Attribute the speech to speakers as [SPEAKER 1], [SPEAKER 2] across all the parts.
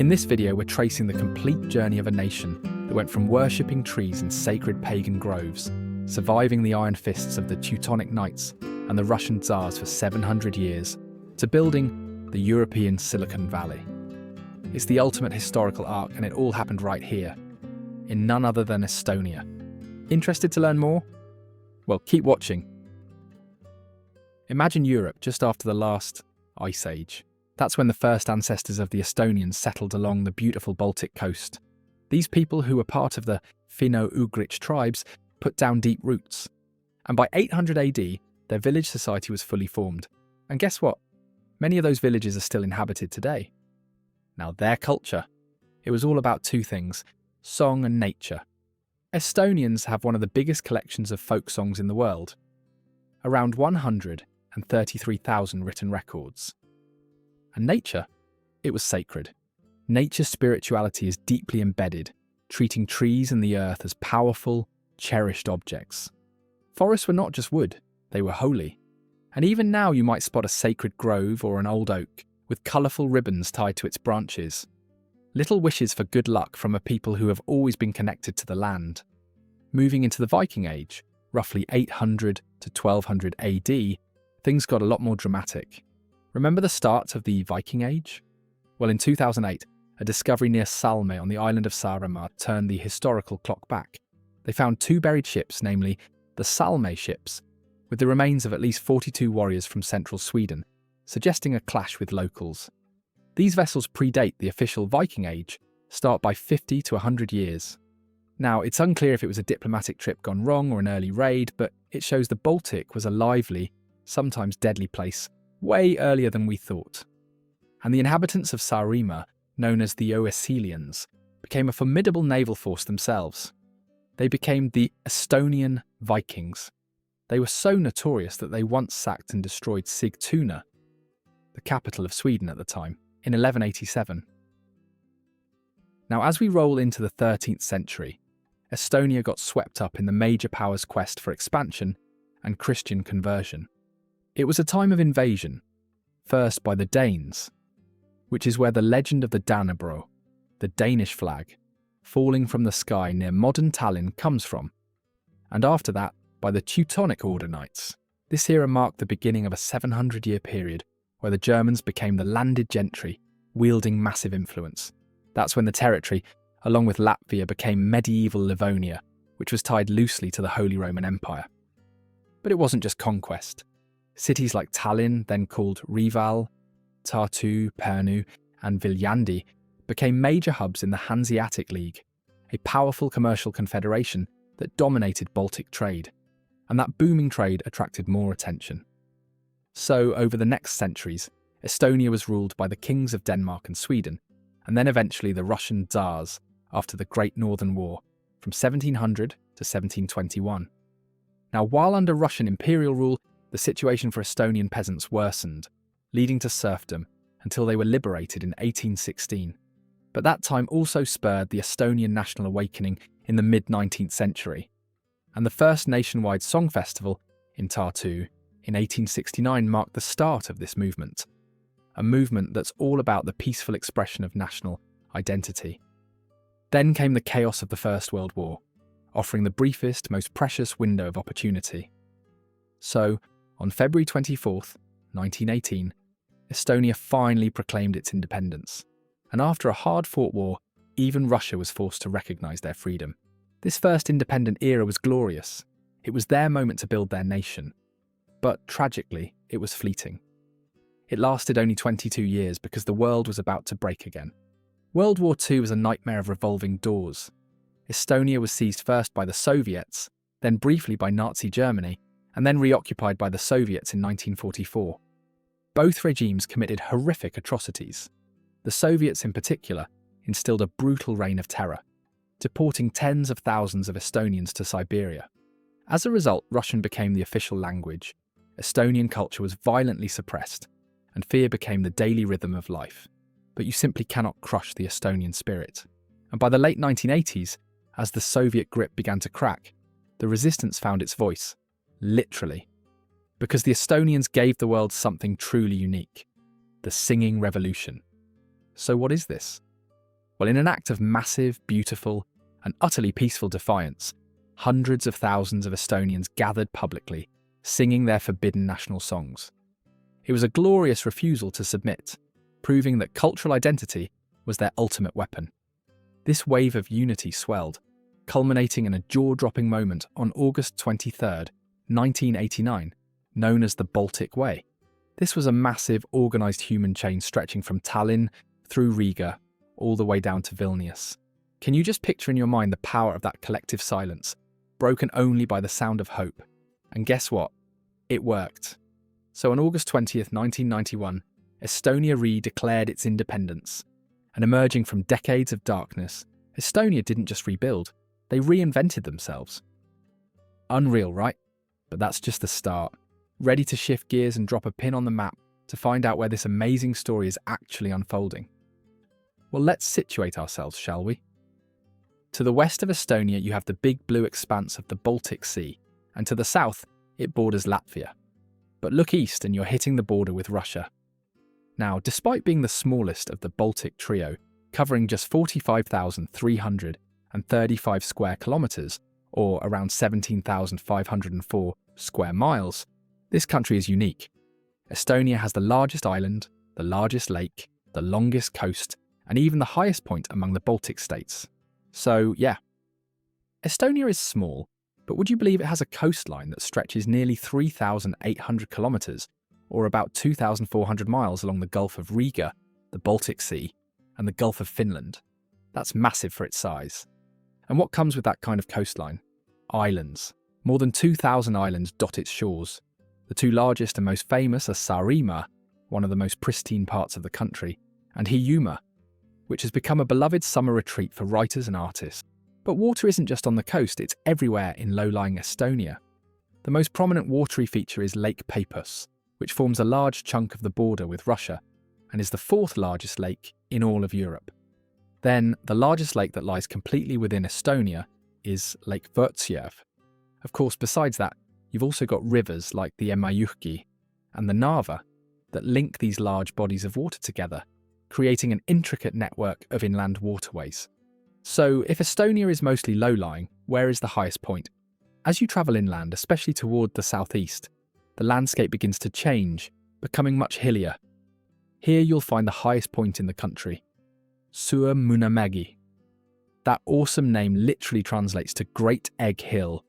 [SPEAKER 1] In this video, we're tracing the complete journey of a nation that went from worshipping trees in sacred pagan groves, surviving the iron fists of the Teutonic Knights and the Russian Tsars for 700 years, to building the European Silicon Valley. It's the ultimate historical arc, and it all happened right here, in none other than Estonia. Interested to learn more? Well, keep watching. Imagine Europe just after the last ice age. That's when the first ancestors of the Estonians settled along the beautiful Baltic coast. These people, who were part of the Finno-Ugric tribes, put down deep roots. And by 800 AD, their village society was fully formed. And guess what? Many of those villages are still inhabited today. Now, their culture, it was all about two things: song and nature. Estonians have one of the biggest collections of folk songs in the world, around 133,000 written records. And nature, it was sacred. Nature's spirituality is deeply embedded, treating trees and the earth as powerful, cherished objects. Forests were not just wood, they were holy. And even now you might spot a sacred grove or an old oak with colourful ribbons tied to its branches. Little wishes for good luck from a people who have always been connected to the land. Moving into the Viking Age, roughly 800 to 1200 AD, things got a lot more dramatic. Remember the start of the Viking Age? Well, in 2008, a discovery near Salme on the island of Saaremaa turned the historical clock back. They found two buried ships, namely the Salme ships, with the remains of at least 42 warriors from central Sweden, suggesting a clash with locals. These vessels predate the official Viking Age, start by 50 to 100 years. Now, it's unclear if it was a diplomatic trip gone wrong or an early raid, but it shows the Baltic was a lively, sometimes deadly place way earlier than we thought. And the inhabitants of Saaremaa, known as the Oeselians, became a formidable naval force themselves. They became the Estonian Vikings. They were so notorious that they once sacked and destroyed Sigtuna, the capital of Sweden at the time, in 1187. Now, as we roll into the 13th century, Estonia got swept up in the major powers' quest for expansion and Christian conversion. It was a time of invasion, first by the Danes, which is where the legend of the Dannebrog, the Danish flag, falling from the sky near modern Tallinn comes from, and after that by the Teutonic Order Knights. This era marked the beginning of a 700-year period where the Germans became the landed gentry, wielding massive influence. That's when the territory, along with Latvia, became medieval Livonia, which was tied loosely to the Holy Roman Empire. But it wasn't just conquest. Cities like Tallinn, then called Reval, Tartu, Pärnu, and Viljandi, became major hubs in the Hanseatic League, a powerful commercial confederation that dominated Baltic trade. And that booming trade attracted more attention. So, over the next centuries, Estonia was ruled by the kings of Denmark and Sweden, and then eventually the Russian Tsars after the Great Northern War, from 1700 to 1721. Now, while under Russian imperial rule, the situation for Estonian peasants worsened, leading to serfdom until they were liberated in 1816. But that time also spurred the Estonian national awakening in the mid-19th century. And the first nationwide song festival in Tartu in 1869 marked the start of this movement, a movement that's all about the peaceful expression of national identity. Then came the chaos of the First World War, offering the briefest, most precious window of opportunity. So, on February 24th, 1918, Estonia finally proclaimed its independence. And after a hard-fought war, even Russia was forced to recognise their freedom. This first independent era was glorious. It was their moment to build their nation. But tragically, it was fleeting. It lasted only 22 years because the world was about to break again. World War II was a nightmare of revolving doors. Estonia was seized first by the Soviets, then briefly by Nazi Germany, and then reoccupied by the Soviets in 1944. Both regimes committed horrific atrocities. The Soviets in particular instilled a brutal reign of terror, deporting tens of thousands of Estonians to Siberia. As a result, Russian became the official language, Estonian culture was violently suppressed, and fear became the daily rhythm of life. But you simply cannot crush the Estonian spirit. And by the late 1980s, as the Soviet grip began to crack, the resistance found its voice, literally. Because the Estonians gave the world something truly unique: the singing revolution. So what is this? Well, in an act of massive, beautiful, and utterly peaceful defiance, hundreds of thousands of Estonians gathered publicly, singing their forbidden national songs. It was a glorious refusal to submit, proving that cultural identity was their ultimate weapon. This wave of unity swelled, culminating in a jaw-dropping moment on August 23rd, 1989, known as the Baltic Way. This was a massive, organised human chain stretching from Tallinn through Riga, all the way down to Vilnius. Can you just picture in your mind the power of that collective silence, broken only by the sound of hope? And guess what? It worked. So on August 20th, 1991, Estonia declared its independence. And emerging from decades of darkness, Estonia didn't just rebuild, they reinvented themselves. Unreal, right? But that's just the start. Ready to shift gears and drop a pin on the map to find out where this amazing story is actually unfolding. Well, let's situate ourselves, shall we? To the west of Estonia, you have the big blue expanse of the Baltic Sea, and to the south, it borders Latvia. But look east and you're hitting the border with Russia. Now, despite being the smallest of the Baltic trio, covering just 45,335 square kilometres, or around 17,504 square miles, this country is unique. Estonia has the largest island, the largest lake, the longest coast, and even the highest point among the Baltic states. So, yeah. Estonia is small, but would you believe it has a coastline that stretches nearly 3,800 kilometres, or about 2,400 miles along the Gulf of Riga, the Baltic Sea, and the Gulf of Finland? That's massive for its size. And what comes with that kind of coastline? Islands. More than 2,000 islands dot its shores. The two largest and most famous are Saaremaa, one of the most pristine parts of the country, and Hiiumaa, which has become a beloved summer retreat for writers and artists. But water isn't just on the coast, it's everywhere in low-lying Estonia. The most prominent watery feature is Lake Peipus, which forms a large chunk of the border with Russia and is the fourth largest lake in all of Europe. Then, the largest lake that lies completely within Estonia is Lake Võrtsjärv. Of course, besides that, you've also got rivers like the Emajõgi and the Narva that link these large bodies of water together, creating an intricate network of inland waterways. So, if Estonia is mostly low-lying, where is the highest point? As you travel inland, especially toward the southeast, the landscape begins to change, becoming much hillier. Here you'll find the highest point in the country, Suurmunamägi. That awesome name literally translates to Great Egg Hill,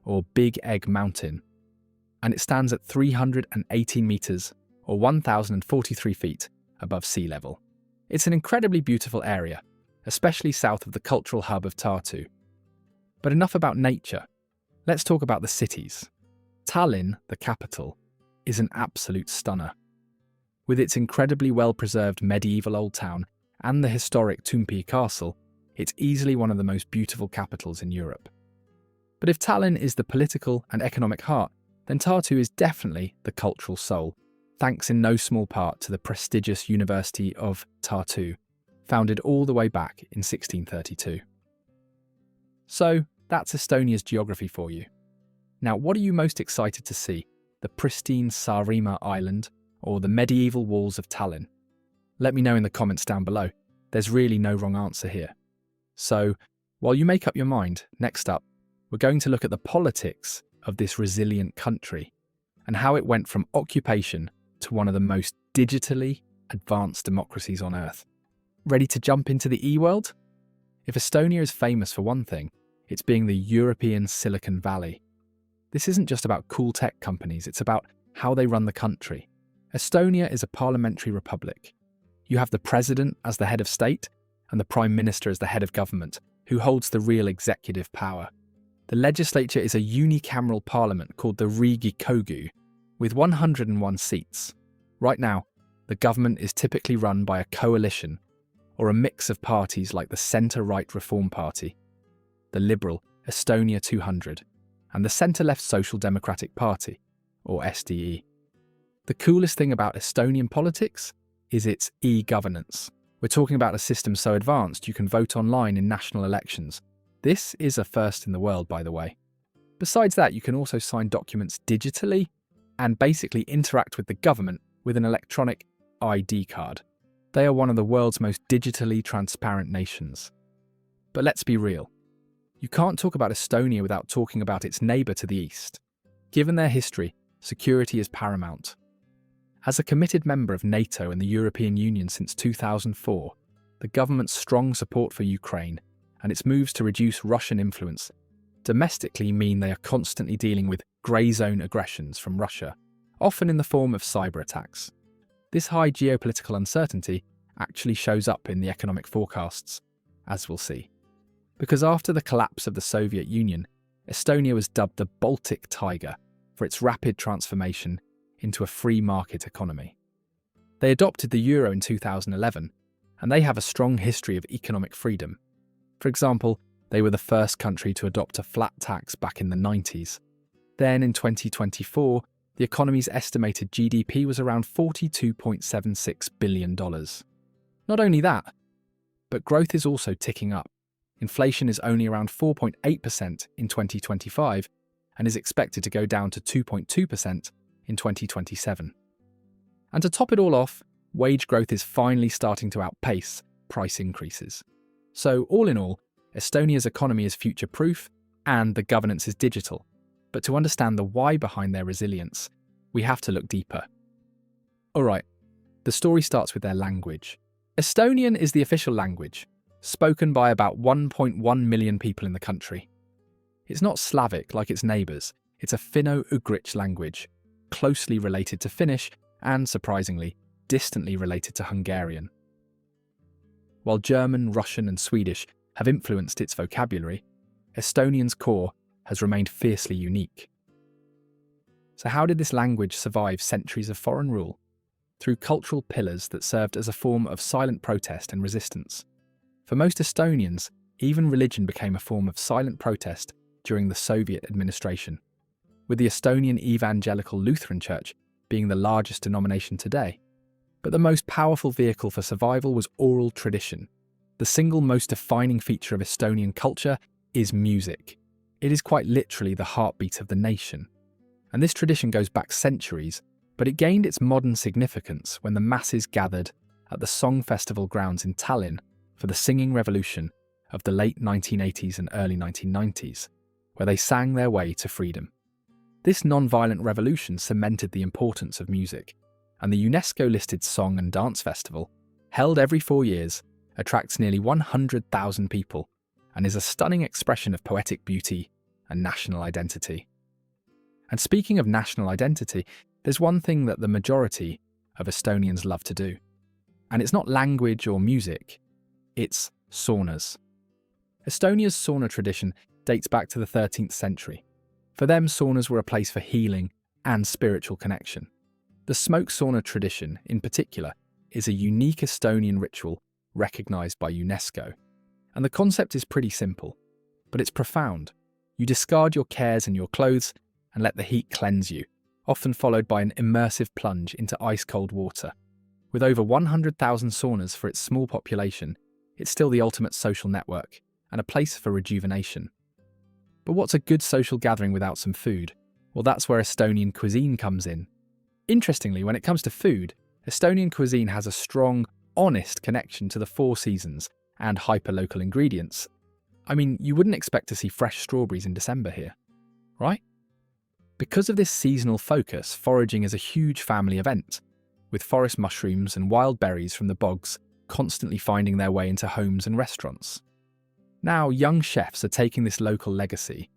[SPEAKER 1] or Big Egg Mountain, and it stands at 318 metres, or 1,043 feet, above sea level. It's an incredibly beautiful area, especially south of the cultural hub of Tartu. But enough about nature. Let's talk about the cities. Tallinn, the capital, is an absolute stunner. With its incredibly well-preserved medieval old town and the historic Toompea Castle, it's easily one of the most beautiful capitals in Europe. But if Tallinn is the political and economic heart, then Tartu is definitely the cultural soul, thanks in no small part to the prestigious University of Tartu, founded all the way back in 1632. So, that's Estonia's geography for you. Now, what are you most excited to see? The pristine Saaremaa Island or the medieval walls of Tallinn? Let me know in the comments down below. There's really no wrong answer here. So, while you make up your mind, next up, we're going to look at the politics of this resilient country and how it went from occupation to one of the most digitally advanced democracies on Earth. Ready to jump into the e-world? If Estonia is famous for one thing, it's being the European Silicon Valley. This isn't just about cool tech companies, it's about how they run the country. Estonia is a parliamentary republic. You have the president as the head of state and the prime minister as the head of government, who holds the real executive power. The legislature is a unicameral parliament called the Riigikogu, with 101 seats. Right now, the government is typically run by a coalition or a mix of parties like the centre-right Reform Party, the Liberal Estonia 200, and the centre-left Social Democratic Party, or SDE. The coolest thing about Estonian politics is its e-governance. We're talking about a system so advanced you can vote online in national elections. This is a first in the world, by the way. Besides that, you can also sign documents digitally and basically interact with the government with an electronic ID card. They are one of the world's most digitally transparent nations. But let's be real. You can't talk about Estonia without talking about its neighbour to the east. Given their history, security is paramount. As a committed member of NATO and the European Union since 2004, the government's strong support for Ukraine and its moves to reduce Russian influence domestically mean they are constantly dealing with grey zone aggressions from Russia, often in the form of cyber attacks. This high geopolitical uncertainty actually shows up in the economic forecasts, as we'll see. Because after the collapse of the Soviet Union, Estonia was dubbed the Baltic Tiger for its rapid transformation into a free market economy. They adopted the euro in 2011, and they have a strong history of economic freedom. For example, they were the first country to adopt a flat tax back in the 90s. Then in 2024, the economy's estimated GDP was around $42.76 billion. Not only that, but growth is also ticking up. Inflation is only around 4.8% in 2025 and is expected to go down to 2.2% in 2027. And to top it all off, wage growth is finally starting to outpace price increases. So all in all, Estonia's economy is future-proof and the governance is digital. But to understand the why behind their resilience, we have to look deeper. Alright, the story starts with their language. Estonian is the official language, spoken by about 1.1 million people in the country. It's not Slavic like its neighbours, it's a Finno-Ugric language, closely related to Finnish and, surprisingly, distantly related to Hungarian. While German, Russian and Swedish have influenced its vocabulary, Estonian's core has remained fiercely unique. So how did this language survive centuries of foreign rule? Through cultural pillars that served as a form of silent protest and resistance. For most Estonians, even religion became a form of silent protest during the Soviet administration, with the Estonian Evangelical Lutheran Church being the largest denomination today. But the most powerful vehicle for survival was oral tradition. The single most defining feature of Estonian culture is music. It is quite literally the heartbeat of the nation. And this tradition goes back centuries, but it gained its modern significance when the masses gathered at the Song Festival grounds in Tallinn for the singing revolution of the late 1980s and early 1990s, where they sang their way to freedom. This non-violent revolution cemented the importance of music, and the UNESCO-listed Song and Dance Festival, held every 4 years, attracts nearly 100,000 people and is a stunning expression of poetic beauty and national identity. And speaking of national identity, there's one thing that the majority of Estonians love to do. And it's not language or music, it's saunas. Estonia's sauna tradition dates back to the 13th century. For them, saunas were a place for healing and spiritual connection. The smoke sauna tradition, in particular, is a unique Estonian ritual recognised by UNESCO. And the concept is pretty simple, but it's profound. You discard your cares and your clothes and let the heat cleanse you, often followed by an immersive plunge into ice-cold water. With over 100,000 saunas for its small population, it's still the ultimate social network and a place for rejuvenation. But what's a good social gathering without some food? Well, that's where Estonian cuisine comes in. Interestingly, when it comes to food, Estonian cuisine has a strong, honest connection to the 4 seasons and hyper-local ingredients. I mean, you wouldn't expect to see fresh strawberries in December here, right? Because of this seasonal focus, foraging is a huge family event, with forest mushrooms and wild berries from the bogs constantly finding their way into homes and restaurants. Now, young chefs are taking this local legacy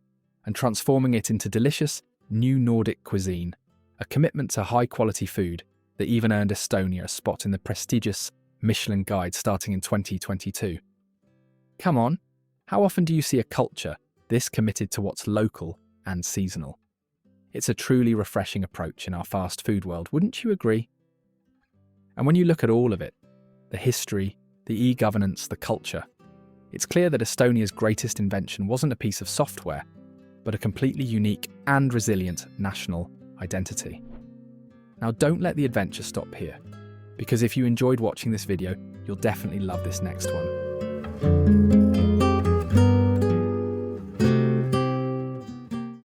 [SPEAKER 1] and transforming it into delicious, new Nordic cuisine, a commitment to high-quality food that even earned Estonia a spot in the prestigious Michelin Guide starting in 2022. Come on, how often do you see a culture this committed to what's local and seasonal? It's a truly refreshing approach in our fast food world, wouldn't you agree? And when you look at all of it, the history, the e-governance, the culture, it's clear that Estonia's greatest invention wasn't a piece of software, but a completely unique and resilient national identity. Now, don't let the adventure stop here, because if you enjoyed watching this video, you'll definitely love this next one.